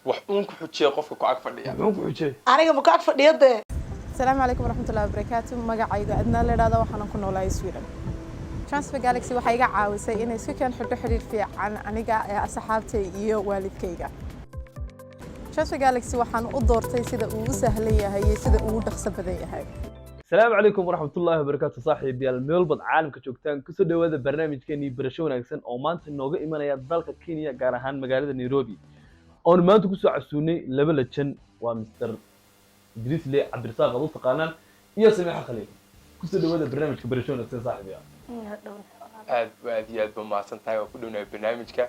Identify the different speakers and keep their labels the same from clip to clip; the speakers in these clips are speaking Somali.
Speaker 1: wax uun ku xujiya qofka ku ag fadhiya
Speaker 2: aniga ma ku ag fadhiyade
Speaker 3: السلام عليكم ورحمة الله وبركاته مقعيقة أدنى لهذا وحنا كنا ولا يسوينا Transfer Galaxy waxay iga caawisay inay si kan xidho xiriir fiican aniga asxaabtay iyo waalidkayga Transfer Galaxy waxaan u doortay sida uu u sahlan yahay iyo sida uu u dhaqso badan yahay
Speaker 4: السلام عليكم ورحمة الله وبركاته صاحبي الميلبض عالم كجوجتان كسو dhawaada barnaamijkeeni barasho wanaagsan oo maanta inooga imanaya dalka Kenya gaar ahaan magaalada Nairobi oo maanta ku soo casuunay laba lajan waa Mr. Idris Lee Cabdirasaaq oo taqaanaan iyo Samiixa Khaliil kusoo dhawaada barnaamijka barasho wanaagsan صاحبي
Speaker 1: aad iyo aad ba maasan tahay oo ku dhawnaay barnaamijka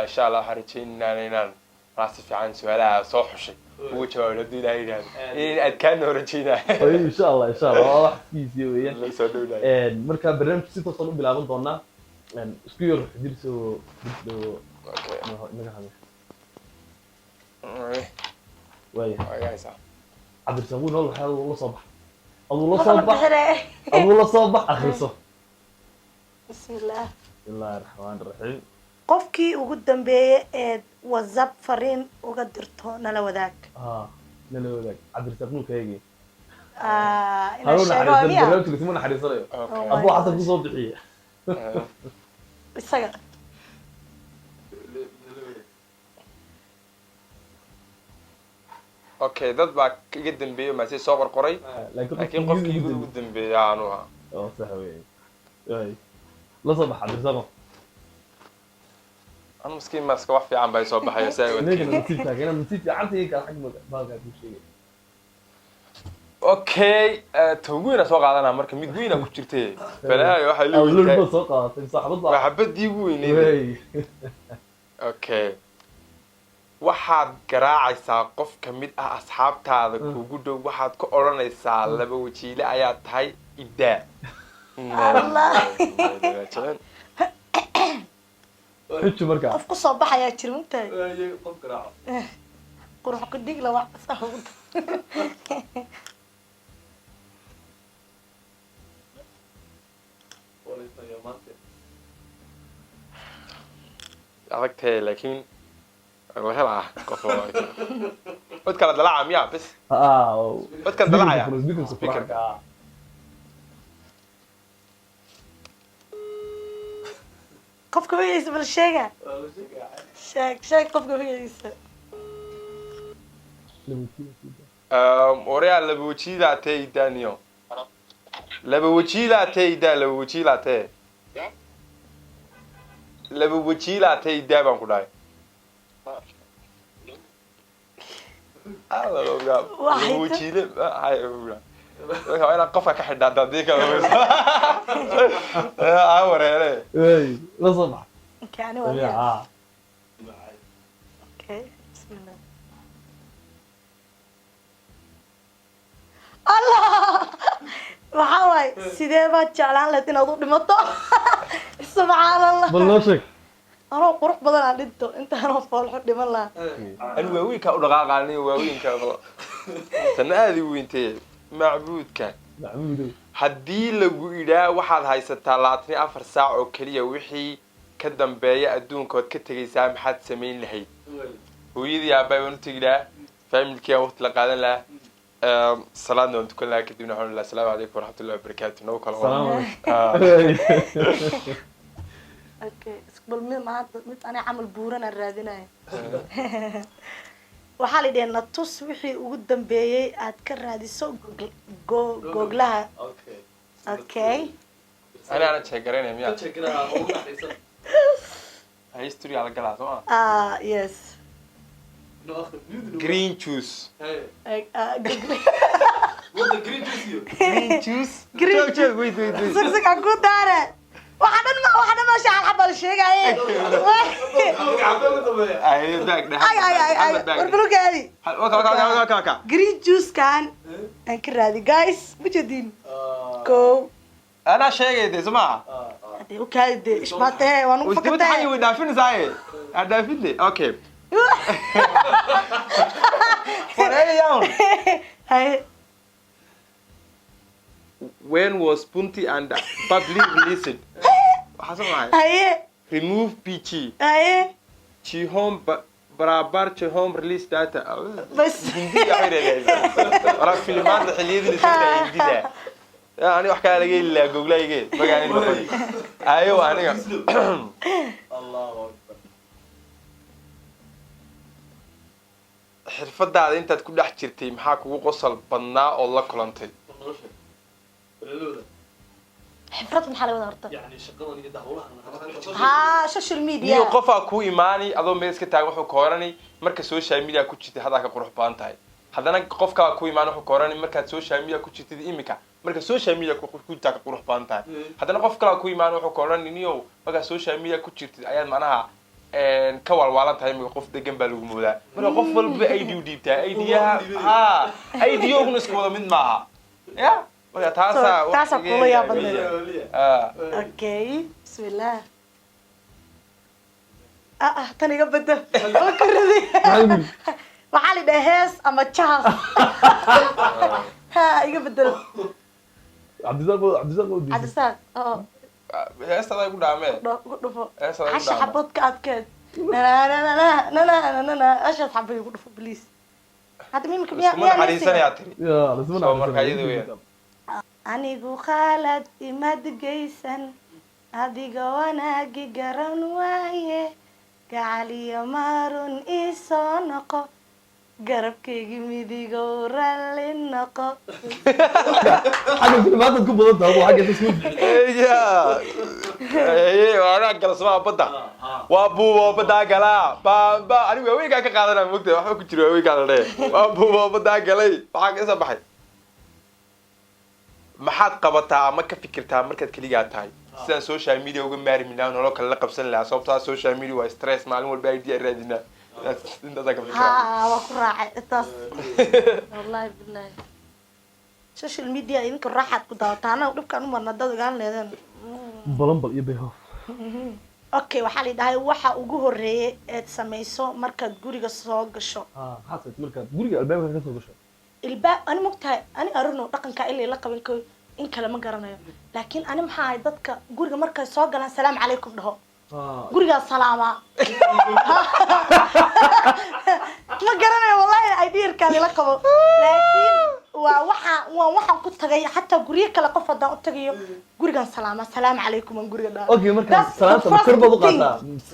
Speaker 1: insha Allah waxaan rajaynaynaa inaan raasi fiican su'aalaha soo xushay ugu jawaabo ilaahay in aad ka noorajinaa
Speaker 4: insha Allah wax kiisiyo weeyaan marka barnaamijka si toos ah u bilaaban doonaa isku yar xidhiirso naga hado
Speaker 1: waaya
Speaker 4: Cabdirasaaq nool waxa uu la soo bax aduu la soo bax akhriso
Speaker 2: bismillaah
Speaker 4: Illaahi Rahmaani Rahiim
Speaker 2: qofkii ugu dambeeyay ee WhatsApp fariin uga dirto nala wadaag
Speaker 4: nala wadaag Cabdirasaaq nulkaygi
Speaker 2: ina sheegaya
Speaker 4: barnaamijka isma naxariisanayo abu xasan ku soo bixiye
Speaker 2: isaga
Speaker 1: okay dad baa iga dambeeyay ma si soo qorqoray laakiin qofkii ugu dambeeyay aanu ah
Speaker 4: oo sax weey la soo bax Cabdirasaaq
Speaker 1: أنا مسكين ماسك واحد في عم بيصوب بحياة ساوي.
Speaker 4: نسيت عرفتي كان حق بالك شيء.
Speaker 1: أوكي توجينا سوق على نمر كم يجوينا كتيرتي. فلا واحد اللي
Speaker 4: يقول. سوق صاحب الضع.
Speaker 1: وحبت يجويني. أوكي. واحد قراعي ساقف كمية أصحاب هذا كوجودو واحد كأورنا يسال لبوجي لا آيات هاي إبداع.
Speaker 2: الله.
Speaker 4: حتى مركع
Speaker 2: قف قصة بحياة ترمتها
Speaker 1: قف قراعة
Speaker 2: قروح كديك لو صاحب
Speaker 1: عرفتها لكن الله قف أذكر دلعة مياه بس أذكر دلعة يا سبيكر
Speaker 2: قفك بيجي بالشيء شاك قفك بيجي
Speaker 1: أوريا لبوشي لا تي دانيو لبوشي لا تي دا لبوشي لا تي لبوشي لا تي دا بانكوداي لبوشي لا هاي أنا قفك حد داديك أوريا
Speaker 4: إيه لا صبح
Speaker 2: يعني ولا أوكي بسم الله الله وحاوي سيدي ما تجعلان لاتين أضوء لمطو سبحان الله
Speaker 4: بلوشك
Speaker 2: أنا قرح بدل عن انتو انت أنا فول حد من الله
Speaker 1: الواوين كأولغاق عني واوين كأولغاق تنادي وينتي معبود كان
Speaker 4: معبود
Speaker 1: haddii lagu idhaa waxaad haysataa 24 saac oo kaliya wixii ka dambeeya adduunkood ka tagaysaa maxaad sameyn lahayd hooyadii aabay waan u tagiraa familkii waqti la qaadan lahaa salaadna waan tukan lahaa kadibna waxaan leeyahay assalaamu calaykum waraxmatullaahi wabarakaatuh noo kala
Speaker 2: okay isqbal mid ana amal buuran aan raadinayo waxaa la dhigay natus wixii ugu dambeeyay aad ka raadiso googlaha okay
Speaker 1: ana check-gareynay miyaa history ala galaa soo
Speaker 2: yes
Speaker 1: green juice
Speaker 2: what the green juice
Speaker 1: wait
Speaker 2: سكسك أكون دارة واحدة ما شاء الحبة الشيء أيه أي وربلوك هذه
Speaker 1: اوكي
Speaker 2: جرين جوس كان أنكر هذه جايز مجدين كو
Speaker 1: انا شيء دي سمع
Speaker 2: هذه اوكي دي ايش ماته وانا
Speaker 1: وانت حي ودافن زي دافن لي اوكي فريق يوم
Speaker 2: هاي
Speaker 1: when was Punti and Babli released?
Speaker 2: هاي
Speaker 1: Remove Peachy.
Speaker 2: هاي
Speaker 1: Chihom barabar Chihom release data
Speaker 2: بس
Speaker 1: أنا فيلمات الحلية اللي سمعتها جديدة يعني وحكي على جيل جوجل يجي بقى يعني أيوة أنا
Speaker 4: الله أكبر
Speaker 1: xirfadaada intaad ku dhex jirtay maxaa kugu qosol badnaa oo la kulantay
Speaker 2: حفرات من حلاوة هرتا
Speaker 4: يعني شقدان iyo dahwlahan
Speaker 2: ها social media
Speaker 1: niyo qofaa ku imaani adoo meel iska taagan wuxuu ka horani marka social media ku jirtay hadaa ka qurux badan tahay haddana qofkaa ku imaani wuxuu ka horani markaad social media ku jirtid imika marka social media ku jirtaa ka qurux badan tahay haddana qof kale ku imaani wuxuu ka horani niyo marka social media ku jirtid ayaad macnaha ka walwaalan tahay imika qof degan baa lagu moodaa marka qof walba ID u dhiibtaa IDyaha ha IDyoguna isku wada mid maaha ya marka
Speaker 2: taasaa kula yaabadneed okay بسم الله تاني قبل وحالي ده هيس أما تشاس ها يقبل
Speaker 4: عبد الزاق
Speaker 1: heesta aday ku dhaameen
Speaker 2: عش حبوت كات كات لا عش حبوت يقول بليز هذا مين كم
Speaker 1: isku madax xariisan yaa tiri
Speaker 4: يا لازم
Speaker 1: soo marka iyada weeyaan
Speaker 2: anigu khalad imad geysan adiga wanaagi garan waaye gacaliyo maarun isoo noqo garabkaygi midigow ralli noqo
Speaker 4: حاجه في ما تكون بضدها ابو حاجه تسوي
Speaker 1: waana kala soo badda waa buubo badda gala ba anigu weeyga ka qaadanaa mugtay waxa ku jiro weeyga la leeyahay waa buubo badda galay waxa ka soo baxay maxaad qabataa ama ka fikirtaa markaad kaligaa tahay sidaan social media uga maari minaa nolol kale la qabsan lahaa sababtaa social media waa stress maalin walba idea raadina intaas ka fikirtaa
Speaker 2: ها وكراعي التص والله بالله social media إنك راحت كده تانا ودب كانوا مرنا ده قال لي
Speaker 4: بلنبل يبيها
Speaker 2: أوكي وحالي ده وحى وجوه الرئي تسميسو مركز جوريجا صاج شو
Speaker 4: حاسة مركز جوريجا الباب كان كسر بشر
Speaker 2: الباء أنا مقتها أنا أرنو رقم كائلي لقب إنك إن كلام قرنا لكن أنا محاي ضدك جوريجا مركز صاج قال السلام عليكم ده جوريجا سلامة ما قرنا والله أيدير كان لقبه لكن ووحن كنت جاي حتى جوريجا لقف ده قلت جاي جوريجا سلامة السلام عليكم من جوريجا ده
Speaker 4: اوكي مركز سلامة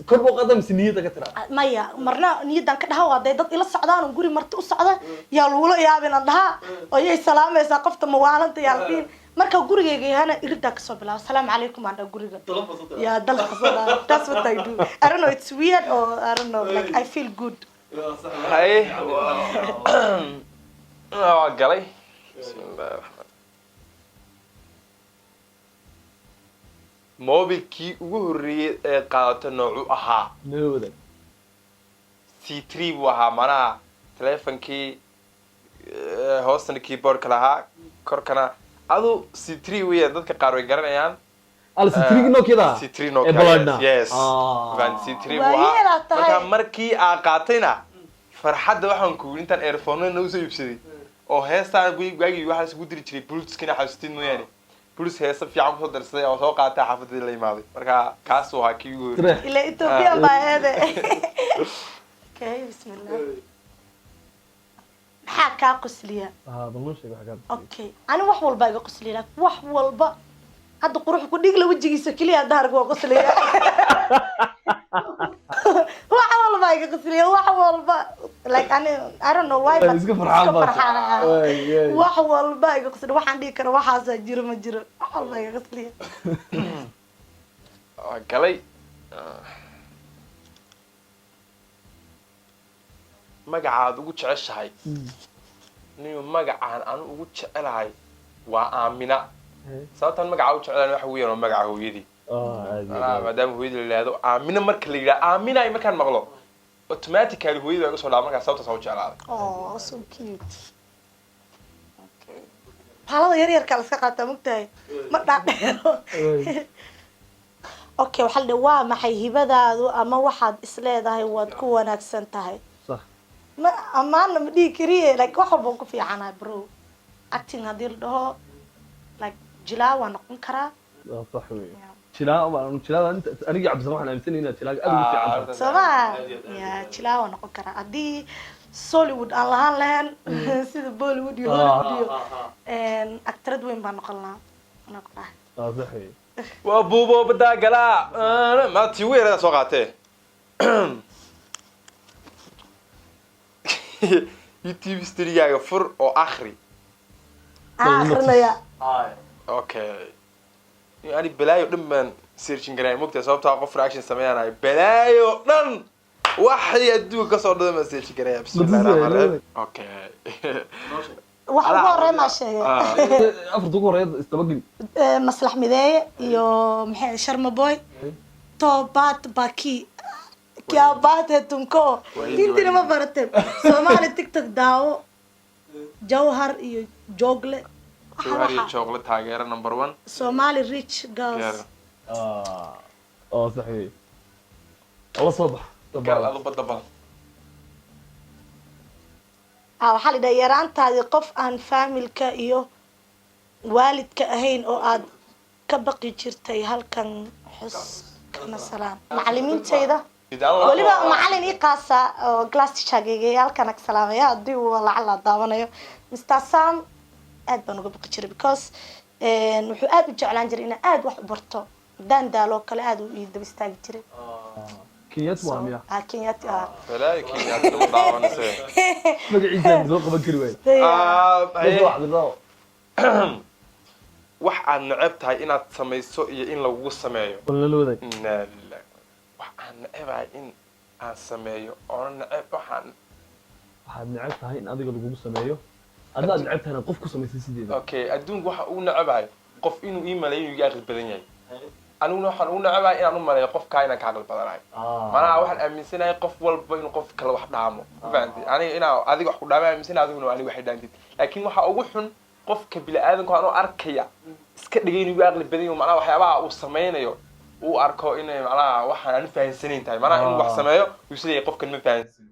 Speaker 4: كربو قدم سنية كترة
Speaker 2: مايا مرنا نيدان كده هوا ده ضد إلى السعودان وجوري مرت السعودان يا لولا يا بين عندها ويا سلامة سقفت موالنت يا الدين مركز جوريجا جي هنا إردك صبلا السلام عليكم عند جوريجا يا دل خصلا that's what I do I don't know it's weird or I don't know like I feel good
Speaker 1: هاي قالي بسم الله الرحمن موبيلكي ugu horeeyay ee qaadato noocu ahaa
Speaker 4: نودا
Speaker 1: C3 buu ahaa manaha teleefankii hoosna keyboard ka lahaa korkana adu C3 weeyaan dadka qaar way garanayaan
Speaker 4: على ستريك نو كده
Speaker 1: C3 no yes van C3 buu ahaa marka markii aan qaatayna farxadda waxaan ku intaan earphone na usoo iibsaday oo heestaan waagi waxa isku diri jiray bluetooth-kina xasuustin mooyaane bluetooth heesa fiican ku soo darsaday oo soo qaatay xaafadda la imaaday marka kaas waa kii ugu horeeyay
Speaker 2: إلى إثيوبيا بعده okay بسم الله حكا قسلية
Speaker 4: ضمن شيء حاجات
Speaker 2: اوكي انا wax walba iga qosli laa wax walba hadda qurux ku dhig la wajigiisa kaliya daarga waa qosliya wax walba iga qosliya wax walba like I don't know why but
Speaker 4: iska farxaan
Speaker 2: wax walba iga qosli waxaan dhigi kara waxaas jiro ma jiro wax walba iga qosliya
Speaker 1: galay magacaad ugu jeceshahay niyo magacaan aan ugu jecelahay waa Aamina sababtan magaca u jecelahay waxa weeyaan magaca hooyadii maadaama hooyadii la yiraahdo Aamina marka la yiraahdo Aamina ay markaan maqlo automatically hooyadii ay soo dhaafay marka sababta soo jeclaaday
Speaker 2: oh so cute okay halada yar yar kala iska qaata mugtahay ma dhaadheero okay waxa la waa maxay hibadaadu ama waxaad isleedahay waad ku wanaagsan tahay ما أمانة مدي كريه like واحد بقول في عنا برو acting هذيل ده like جلا ونقول كرا
Speaker 4: صح وي jilaa inta aniga cabdi waxaan aaminsanay inaad jilaaga aad ugu fiican tahay
Speaker 2: soma ya jilaawa noqon karaa haddii Hollywood aan lahaan lahayn sida Bollywood iyo Hollywood iyo actrad weyn baan noqon lahaa
Speaker 4: saxiix
Speaker 1: waa buubo badaa galaa ma tii weerada soo qaatee YouTube studio-gaaga fur oo akhri
Speaker 2: akrinaya
Speaker 1: okay yani balaayo dhan baan searching garay mogtaa sababtaa qof reaction sameeyanayo balaayo dhan waxay adduunka kasoo dhada ma searching garay bismillahirrahmanirrahim okay
Speaker 2: wax ugu horreyn ma sheegay
Speaker 4: afarta ugu horreyd istabagin
Speaker 2: maslax mideeye iyo maxay sharma boy tobat baki क्या बात है तुमको तीन दिन में बरते Somali TikTok दाओ जौहर iyo jogle
Speaker 1: jowhar iyo chocolate taageera number 1
Speaker 2: Somali rich girls
Speaker 4: saxiix الله صبح
Speaker 1: gaal adu badda badan
Speaker 2: waxaa la dhahay yaraantaadii qof aan faamilka iyo waalidka ahayn oo aad ka baqi jirtay halkan xus kana salaam macallimiintayda waliba macallin ii qaasa oo class teacher-gayga halkan ka salaamaya haddii uu lacala daawanayo Mr. Sam aad baan uga baqi jiray because wuxuu aad u jeclaan jiray inaan aad wax u barto daan daalo kale aad u ii daba istaagi jiray
Speaker 4: كيات واميا
Speaker 2: كيات
Speaker 1: balaayo kiyaad daba daawanaysa
Speaker 4: magaciisa soo qaban kari waay
Speaker 1: wax aad neceb tahay inaad samayso iyo in lagu sameeyo
Speaker 4: walaalooday
Speaker 1: wax aan necabahay in aan sameeyo oo neceb waxaan
Speaker 4: neceb tahay in adiga lagu sameeyo adna aad neceb tahay qof ku sameysay sideeda
Speaker 1: okay adduunku waxa uu necabahay qof inuu ii maleeyo inuu iga aqal badan yahay aniguna waxaan u necabahay inaan u maleeyo qofkaa inaan ka aqal badanahay macnaha waxaan aaminsanahay qof walba inuu qof kale wax dhaamo fahanti aniga inaa adiga wax ku dhaamo aaminsanahay adiguna aniga waxay dhaantid laakiin waxa ugu xun qofka bini'aadanku aan u arkaya iska dhigay inuu iga aqal badan yahay macnaha waxyaabaha uu sameynayo uu arko inay macnaha waxaan aan fahansanayn tahay macnaha inuu wax sameeyo uu isleeyahay qofkan ma fahansan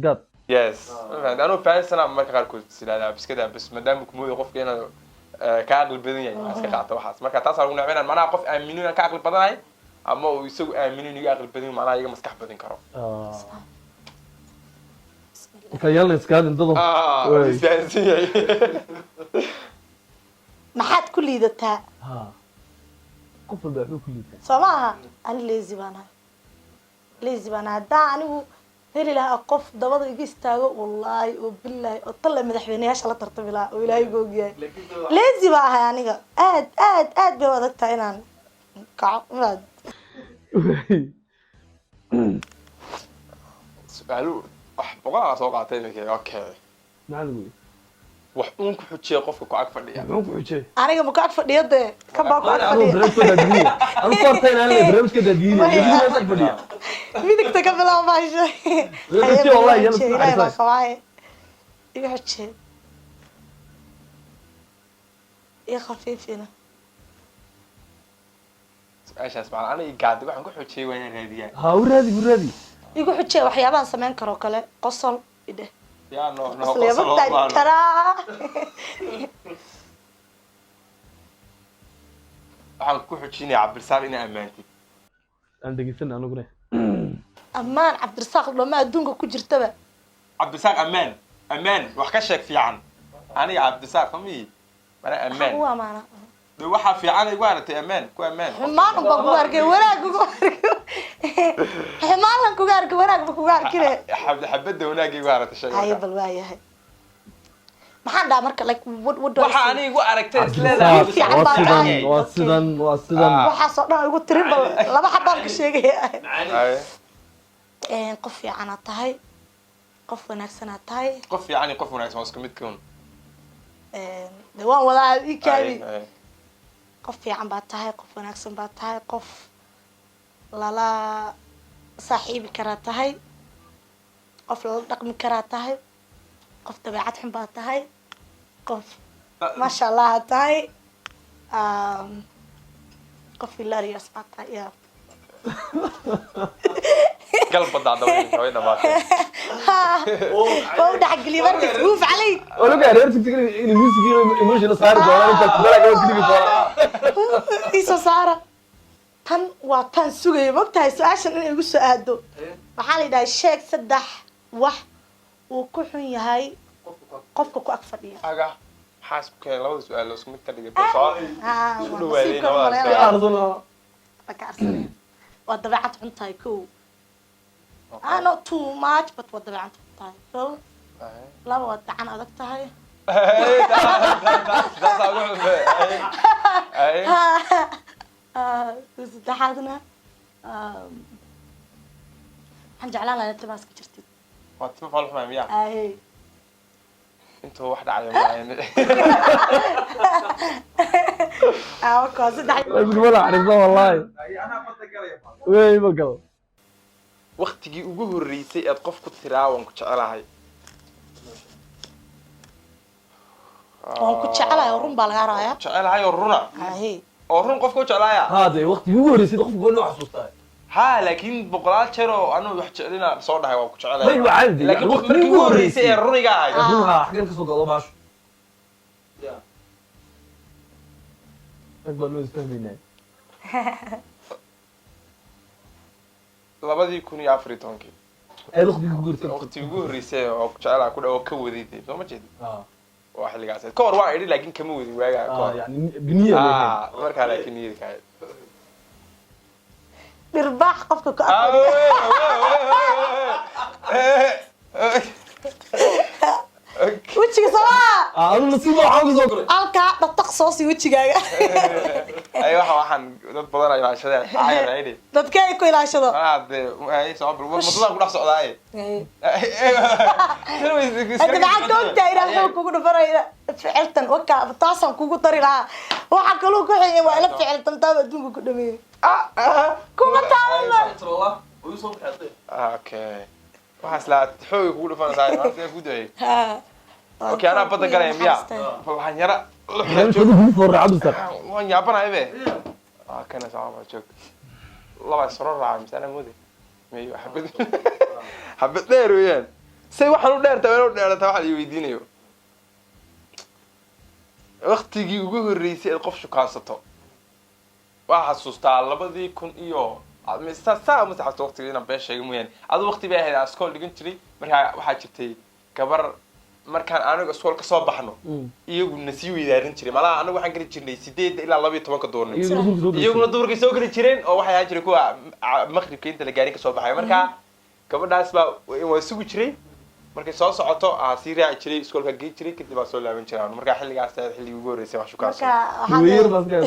Speaker 4: gad
Speaker 1: yes fahanti anuu fahansanaa marka qaarkood silaada biskada bas maadaama ku mooyo qofka inaad ka aqal badan yahay iska qaato waxaas marka taas aan ugu nacbeenan macnaha qof aamino inaan ka aqal badanahay ama uu isagu aamino inuu iga aqal badan yahay macnaha iga maskax badin karo
Speaker 4: كيالنا اسكادن دضم
Speaker 1: isfahansan yahay
Speaker 2: maxaad ku liidataa
Speaker 4: qof walba wuxuu ku liitaa
Speaker 2: soo maaha ani lazy baan ahay haddaan anigu heli lahaa qof dabada iga istaago wallaahi oo billaahi oo talle madaxweyneyaasha la tartami lahaa oo ilaahay googyahay lazy baa ahay aniga aad bay u adag tahay inaan kaco
Speaker 1: su'aalu wax boqolaa soo qaatay iminka okay
Speaker 4: macallin wey
Speaker 1: wax uun ku xujiya qofka ku ag fadhiya
Speaker 4: muxuu ku xujay
Speaker 2: aniga ma ku ag fadhiya dee ka baa ku ag
Speaker 4: anu
Speaker 2: fadhiya
Speaker 4: barnaamijka daadiye anu qortay inaan leeyahay barnaamijka daadiye aniga ag fadhiya
Speaker 2: midigta ka bilaabo maasha
Speaker 4: dadkii wallahi yana
Speaker 2: ilaahay baa qabaaye iga xujee iyo khafiifina
Speaker 1: su'aashaas macna aniga gaadi waxaan ku xujiyay waa inaan raadiyaa
Speaker 4: ha waraadi
Speaker 2: igu xujee waxyaabahan samayn karo kale qosol idhe
Speaker 1: yaa no
Speaker 2: isleema taagi karaa
Speaker 1: waxaan ku xujinayaa cabdirasaaq inaa ammaantid
Speaker 4: aan dhegeysan anuguna
Speaker 2: ammaan cabdirasaaq dhoma adduunka ku jirtaba
Speaker 1: cabdirasaaq ammaan wax ka sheeg fiican aniga cabdirasaaq famiyi mana ammaan
Speaker 2: u amaana
Speaker 1: de waxaa fiican igu aragtay ammaan ku ammaan
Speaker 2: xumaan unbaa kugu arkay wanaag kugu arkay xumaan kugu arkay wanaag ba kugu arkine
Speaker 1: xabadda wanaag igu aragtay shay
Speaker 2: haye bal waayahay maxaan dhaha marka like what do
Speaker 1: waxa aniga igu aragtay isleedahay
Speaker 4: waa sidan
Speaker 2: waxaasoo dhan igu tirin bal laba xabaan ka sheegaya
Speaker 1: Aye.
Speaker 2: qof fiican aad tahay qof wanaagsan aad tahay
Speaker 1: qof fiican iyo qof wanaagsan waa isku mid kun
Speaker 2: de waan wadaa ii kaabi
Speaker 1: Aye.
Speaker 2: qof fiican baad tahay qof wanaagsan baad tahay qof lala saaxiibi karaa tahay qof lala dhaqmi karaa tahay qof dabeecad xun baad tahay qof maasha allah aad tahay qof hilarious baad tahay ya
Speaker 1: قلب ضعضة وين dhamaatay
Speaker 2: oo dhaxgeliyo markas guuf calay
Speaker 4: wala gaar reer tigtigay in music iyo emotion saar doona inta kala gaar kaliya doona
Speaker 2: iso saara tan waa tan sugaya mogtahay su-aashan inay igu soo aado waxaa la yidhaha sheeg 3 wax uu ku xun yahay qofka ku ag fadhiya
Speaker 1: aga maxaa isku keenay labada su-aal la isku mid ka dhigay soo
Speaker 2: isku
Speaker 1: dhawaadeen labada
Speaker 2: waa dabeecad xun tahay kow not too much but waa dabeecad xun tahay kow laba waa gacan adag tahay saddexaadna waxaan jeclaan lahaa inta maaska jirtid
Speaker 1: waa timo fal xumaa miya
Speaker 2: ahe
Speaker 1: intuu wax dhacaya maayan
Speaker 2: markaa saddex
Speaker 4: اسمه لا عرفته والله وين بقى
Speaker 1: waqtigii ugu horeysay aad qof ku tiraa waan ku jecelahay
Speaker 2: waan ku jecelahay run baa laga raaya
Speaker 1: jecelahay oo runa
Speaker 2: ahe
Speaker 1: oo run qofka u jecelaaya
Speaker 4: هذا وقت يقول يصير قف قول له حسوسته
Speaker 1: ha laakiin boqolaal jeer oo anu wax jecelina soo dhahay waan ku jecelahay
Speaker 4: ايوه عادي
Speaker 1: laakiin qof markii ugu horeysay ee runiga ahay
Speaker 4: يقولها حق لك صوت الله ماشي اكبر له استهمينا
Speaker 1: 2014
Speaker 4: اي لخ بيقول يصير
Speaker 1: waqtigii ugu horeysay oo ku jecelahay ku dhaw ka wadiday soo ma jeedin waa xilligaas ka hor waan idhi laakiin kama wadin waaga ka hor
Speaker 4: يعني بنيه
Speaker 1: markaa laakiin niyadka ahayd
Speaker 2: dhirbaax qofka ku ag wejiga sabaa
Speaker 4: انا نصيب حاجه زوجري
Speaker 2: halkaa dhataq soo sii wejigaaga
Speaker 1: ay waxaan dad badan ay ilaashadeen ayay raayday
Speaker 2: dadka ay ku ilaashado
Speaker 1: hade ay soo bil wadada ku dhex socdaay
Speaker 2: hadda maxaa doontaa ilaahay kugu dhafarayna ficiltan waka taasan kugu dari lahaa waxa kaloo ku xigay waa ila ficiltan taaba adduunka ku dhameeyay kuma taaba
Speaker 1: okay waxaas la xoog kugu dhafanaysaa markaa ku day okay ana bada galay miya waxaan yara
Speaker 4: خذ فور عبد السر
Speaker 1: waan yaabanahay be kana saama joog laba sano raacay misana moodi meeyo habad dheer weeyaan say waxaan u dheertaa inuu dheerata waxa la weydiinayo waqtigii ugu horeysay qof shukaasato waa xasuustaa 2000 iyo mise saa ma xasuusto waqtigii inaan been sheegay mooyaan adu waqti bay ahayd askool dhigan jiray markaa waxaa jirtay gabar markaan anaga iskool ka soo baxno iyaguna sii weydaarin jiray malaha anagu waxaan geli jirnay 8 ilaa 12 doornay iyaguna duurka soo geli jireen oo waxay ahaan jiray kuwa maqribka inta la gaarin ka soo baxay markaa gabadhaas baa waa sugu jiray markay soo socoto sii raaci jiray iskoolka geey jiray kadib baa soo laaban jiray markaa xilligaas ayaa xilligii ugu horeysay wax shukaansan
Speaker 4: وير بس كده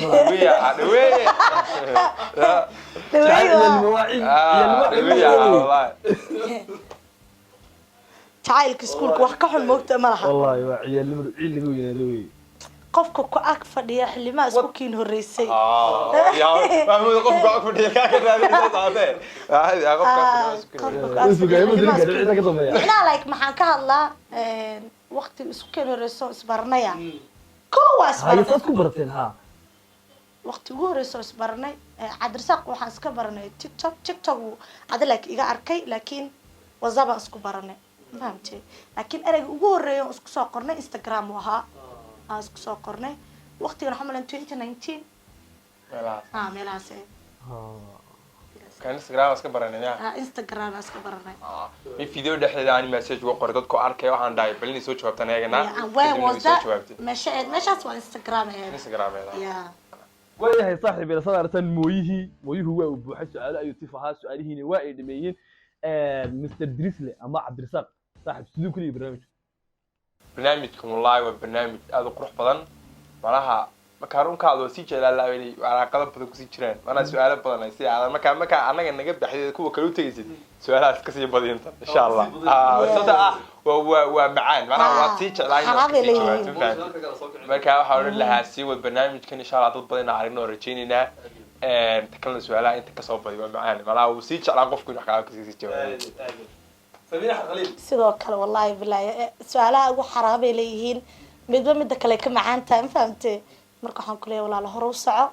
Speaker 1: dhaweeye
Speaker 2: jacaylka iskuulka wax ka xun moogta ma laha
Speaker 4: والله وعيال نمر عيل اللي هو ينادوي
Speaker 2: qofka ku ag fadhiya xilimaha isku kiin horeysay
Speaker 1: محمود قف قاعد فدي كاك هذا صاحبه هذا قف
Speaker 4: اسمه قايم مدري قاعد عيد كده ما
Speaker 2: ina like maxaan ka hadlaa waqti isku kiin horeyso isbarnaya kowaas
Speaker 4: هاي صوت كبرتين ها
Speaker 2: waqti ugu horeyso isbarnay cabdirsaaq waxaan iska baranay tiktok ada like iga arkay laakiin whatsapp aan isku baranay fahamtay laakiin erayga ugu horeeyo isku soo qornay instagram wahaa aan isku soo qornay waqtigan waxaan malan 2019 meelahaas
Speaker 1: كان انستغرام اسك برانيا
Speaker 2: instagram aan iska baranay
Speaker 1: في فيديو dhexdeeda aan message ugu qoray dadku arkay waxaan dhahay bal inay soo jawaabtaan ayagana
Speaker 2: where was that meeshaas waa instagram
Speaker 1: instagram
Speaker 2: yeah
Speaker 4: waayahay saaxiib ila saartan mooyuhu waa u buuxay su'aalo ayuu tifaha su'aalihiina waa ay dhameeyeen Mr Drisle ama Cabdirsaaq saaxiib sidoo kale
Speaker 1: barnaamijkan wallahi waa barnaamij aad u qurux badan malaha marka runkaadu si jeelalaabay waraaqada badan ku sii jiraan wana su'aalo badan ay si aad marka anaga naga baxday kuwa kale u tagaysid su'aalahaas ka sii badinta insha Allah sada waa macaan mana waa si jeclaan marka waxa uu lahaa si wad barnaamijkan insha Allah dad badan aragno rajaynayna takalna su'aalaha inta ka soo badiyo waa macaan malaha uu si jeclaan qofku wax kale ka sii jawaabo
Speaker 2: sidoo kale wallahi billahi su'aalaha ugu xaraabay leeyihiin midba midda kale ka macaan tahay fahamtay marka waxaan ku leeyahay walaalo hore u soco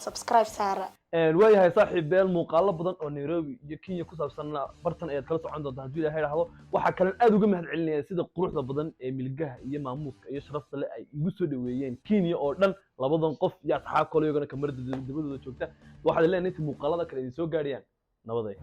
Speaker 2: subscribe saara
Speaker 4: waayahay saaxiibeel muuqaalo badan oo Nairobi iyo Kenya ku saabsanna bartan ayaad kala socon doontaa haddii Ilaahay raahdo waxa kale aad uga mahad celinaya sida quruxda badan ee milgaha iyo maamuuska iyo sharafta leh ay igu soo dhaweeyeen Kenya oo dhan labadan qof iyo asxaab kale iyagana kamarada dibadooda joogta waxaad leenahay inta muuqaalada kale idin soo gaariyaan nabaday